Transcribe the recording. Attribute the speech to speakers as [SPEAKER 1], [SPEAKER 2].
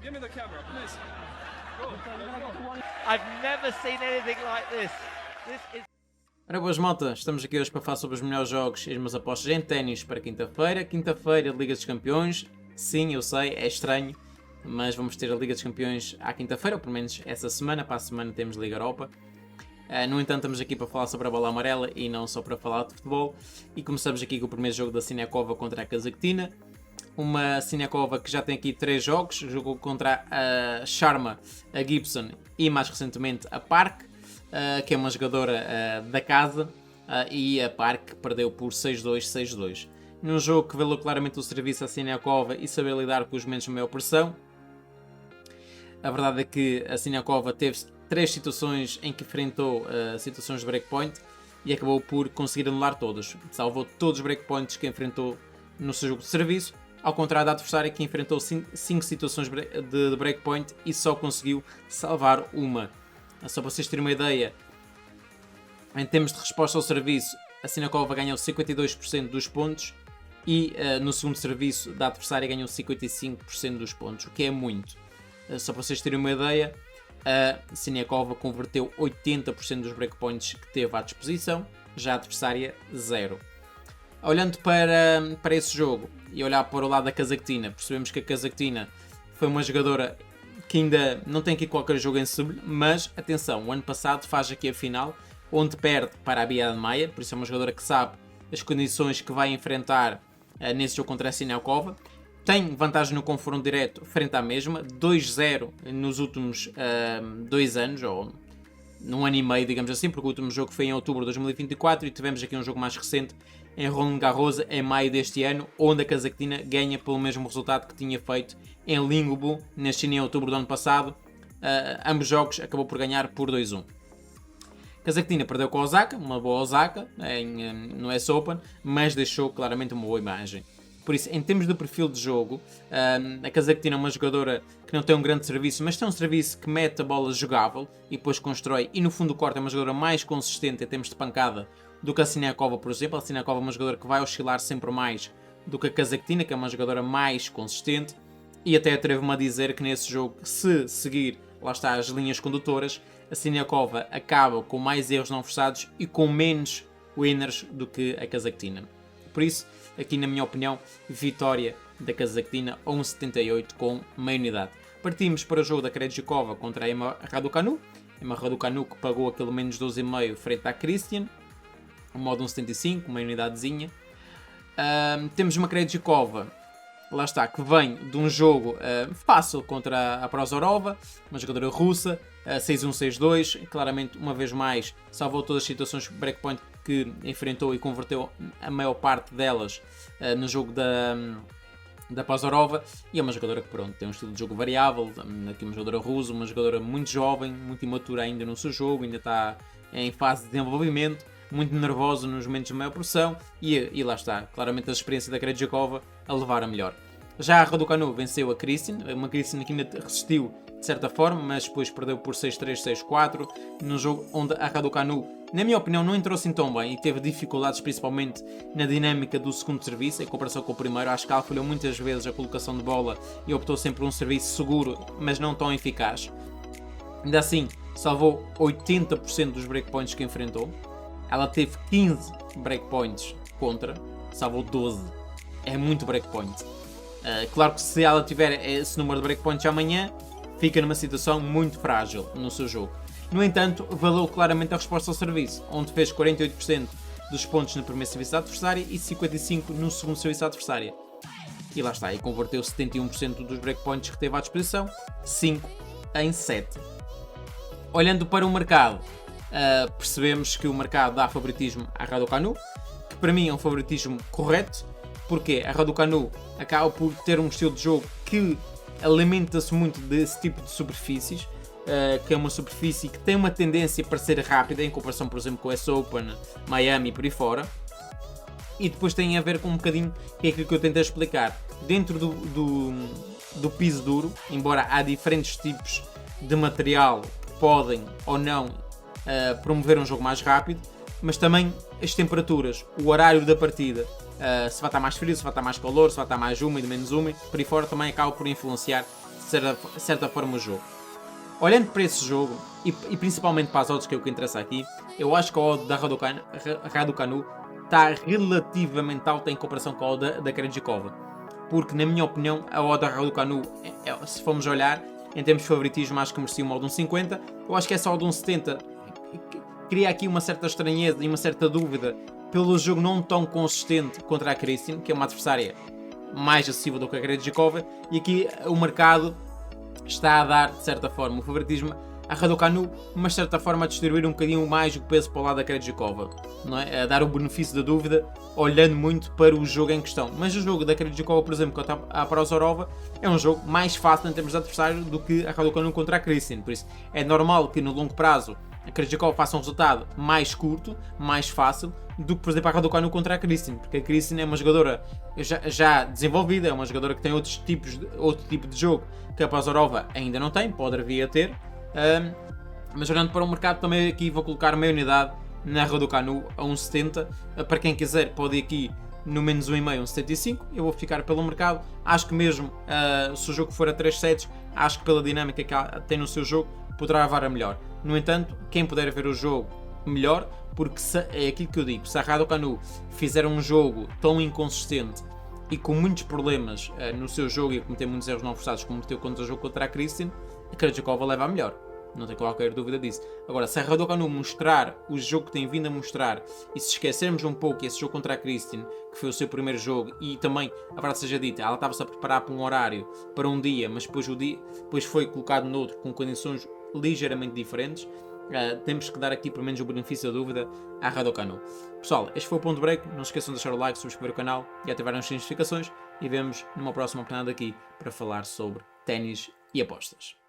[SPEAKER 1] Give me the camera, please. Go, let's go.
[SPEAKER 2] I've never seen anything like this. This is.
[SPEAKER 3] Ora boas malta, estamos aqui hoje para falar sobre os melhores jogos e as minhas apostas em ténis para quinta-feira. Quinta-feira, Liga dos Campeões. Sim, eu sei, é estranho, mas vamos ter a Liga dos Campeões à quinta-feira, ou pelo menos essa semana. Para a semana temos Liga Europa. No entanto, estamos aqui para falar sobre a bola amarela e não só para falar de futebol. E começamos aqui com o primeiro jogo da Siniakova contra a Kazakhtina. Uma Siniakova que já tem aqui 3 jogos, jogou contra a Sharma, a Gibson e mais recentemente a Park, que é uma jogadora da casa, e a Park perdeu por 6-2, 6-2. Num jogo que valeu claramente o serviço a Siniakova e saber lidar com os momentos de maior pressão. A verdade é que a Siniakova teve 3 situações em que enfrentou situações de breakpoint e acabou por conseguir anular todas. Salvou todos os breakpoints que enfrentou no seu jogo de serviço, ao contrário da adversária que enfrentou 5 situações de breakpoint e só conseguiu salvar uma. Só para vocês terem uma ideia, em termos de resposta ao serviço, a Siniakova ganhou 52% dos pontos e no segundo serviço da adversária ganhou 55% dos pontos, o que é muito. Só para vocês terem uma ideia, a Siniakova converteu 80% dos breakpoints que teve à disposição, já a adversária 0. Olhando para esse jogo e olhar para o lado da Kazakhtina, percebemos que a Kazakhtina foi uma jogadora que ainda não tem aqui qualquer jogo em si, mas atenção, o ano passado faz aqui a final, onde perde para a Bia Maia, por isso é uma jogadora que sabe as condições que vai enfrentar nesse jogo contra a Siniakova. Tem vantagem no confronto direto frente à mesma, 2-0 nos últimos 2 anos, ou num ano e meio, digamos assim, porque o último jogo foi em outubro de 2024 e tivemos aqui um jogo mais recente em Roland Garros em maio deste ano, onde a Kazakhtina ganha pelo mesmo resultado que tinha feito em Ningbo na China em outubro do ano passado. Ambos jogos acabou por ganhar por 2-1. Kazakhtina perdeu com a Osaka, uma boa Osaka no US Open, mas deixou claramente uma boa imagem. Por isso, em termos de perfil de jogo, a Kazakhtina é uma jogadora que não tem um grande serviço, mas tem um serviço que mete a bola jogável e depois constrói. E no fundo do corte é uma jogadora mais consistente em termos de pancada do que a Siniakova, por exemplo. A Siniakova é uma jogadora que vai oscilar sempre mais do que a Kazakhtina, que é uma jogadora mais consistente. E até atrevo-me a dizer que nesse jogo, se seguir, lá está, as linhas condutoras, a Siniakova acaba com mais erros não forçados e com menos winners do que a Kazakhtina. Por isso, aqui na minha opinião, vitória da Kazakhtina a 1,78 com meia unidade. Partimos para o jogo da Krejcikova contra a Emma Raducanu. Emma Raducanu que pagou aquele menos 12,5 frente à Christian. O modo 1,75, uma unidadezinha. Temos uma Krejcikova, lá está, que vem de um jogo fácil contra a Prozorova, uma jogadora russa, 6-1, 6-2, claramente uma vez mais salvou todas as situações de breakpoint que enfrentou e converteu a maior parte delas no jogo da Prozorova, e é uma jogadora que pronto, tem um estilo de jogo variável, aqui uma jogadora russa, uma jogadora muito jovem, muito imatura ainda no seu jogo, ainda está em fase de desenvolvimento, muito nervosa nos momentos de maior pressão e lá está, claramente a experiência da Krejcikova a levar a melhor. Já a Raducanu venceu a Christian, uma Christian que ainda resistiu de certa forma, mas depois perdeu por 6-3, 6-4, num jogo onde a Raducanu, na minha opinião, não entrou assim tão bem e teve dificuldades principalmente na dinâmica do segundo serviço, em comparação com o primeiro. Acho que ela falhou muitas vezes a colocação de bola e optou sempre por um serviço seguro, mas não tão eficaz. Ainda assim, salvou 80% dos breakpoints que enfrentou. Ela teve 15 breakpoints contra, salvou 12. É muito breakpoint. Claro que se ela tiver esse número de breakpoints amanhã, fica numa situação muito frágil no seu jogo. No entanto, valeu claramente a resposta ao serviço, onde fez 48% dos pontos no primeiro serviço da adversária e 55% no segundo serviço da adversária. E lá está, e converteu 71% dos breakpoints que teve à disposição, 5 em 7. Olhando para o mercado, percebemos que o mercado dá favoritismo à Raducanu, que para mim é um favoritismo correto, porque a Raducanu acaba por ter um estilo de jogo que alimenta-se muito desse tipo de superfícies, que é uma superfície que tem uma tendência para ser rápida, em comparação, por exemplo, com o US Open, Miami e por aí fora. E depois tem a ver com um bocadinho, que é aquilo que eu tentei explicar, dentro do piso duro, embora há diferentes tipos de material que podem ou não promover um jogo mais rápido, mas também as temperaturas, o horário da partida, se vai estar mais frio, se vai estar mais calor, se vai estar mais úmido, menos úmido, por aí fora também acaba por influenciar de certa forma o jogo. Olhando para esse jogo, e principalmente para as odds, que é o que interessa aqui, eu acho que a odd da Raducanu está relativamente alta em comparação com a odd da Krejcikova. Porque, na minha opinião, a odd da Raducanu, se formos olhar, em termos de favoritismo, acho que merecia uma odd de 1,50. Eu acho que essa odd de 1,70 cria aqui uma certa estranheza e uma certa dúvida pelo jogo não tão consistente contra a Kristin, que é uma adversária mais acessível do que a Krejcikova, e aqui o mercado está a dar, de certa forma, o favoritismo a Raducanu, mas de certa forma a distribuir um bocadinho mais o peso para o lado da Krejcikova, não é? A dar o benefício da dúvida, olhando muito para o jogo em questão. Mas o jogo da Krejcikova, por exemplo, contra a Prozorova, é um jogo mais fácil em termos de adversário do que a Raducanu contra a Kristin. Por isso, é normal que no longo prazo a Krejcikova faça um resultado mais curto, mais fácil, do que, por exemplo, a Raducanu contra a Kristin, porque a Kristin é uma jogadora já desenvolvida, é uma jogadora que tem outro tipo de jogo que a Prozorova ainda não tem, pode vir a ter, mas olhando para o mercado também aqui vou colocar meia unidade na Raducanu a 1,70, para quem quiser pode ir aqui no menos 1,5, 1,75, eu vou ficar pelo mercado. Acho que mesmo se o jogo for a 3 sets, acho que pela dinâmica que ela tem no seu jogo, poderá levar a melhor. No entanto, quem puder ver o jogo, melhor, porque é aquilo que eu digo, se a Raducanu fizer um jogo tão inconsistente e com muitos problemas no seu jogo e a cometer muitos erros não forçados como cometeu contra o jogo contra a Kristin, a Krejcikova leva a melhor. Não tem qualquer dúvida disso. Agora, se a Raducanu mostrar o jogo que tem vindo a mostrar, e se esquecermos um pouco esse jogo contra a Kristin, que foi o seu primeiro jogo, e também, a verdade seja dita, ela estava-se a preparar para um horário, para um dia, mas depois foi colocado noutro com condições ligeiramente diferentes, temos que dar aqui pelo menos o benefício da dúvida à Raducanu. Pessoal, este foi o Ponto Break. Não se esqueçam de deixar o like, subscrever o canal e ativar as notificações. E vemos numa próxima oportunidade aqui para falar sobre ténis e apostas.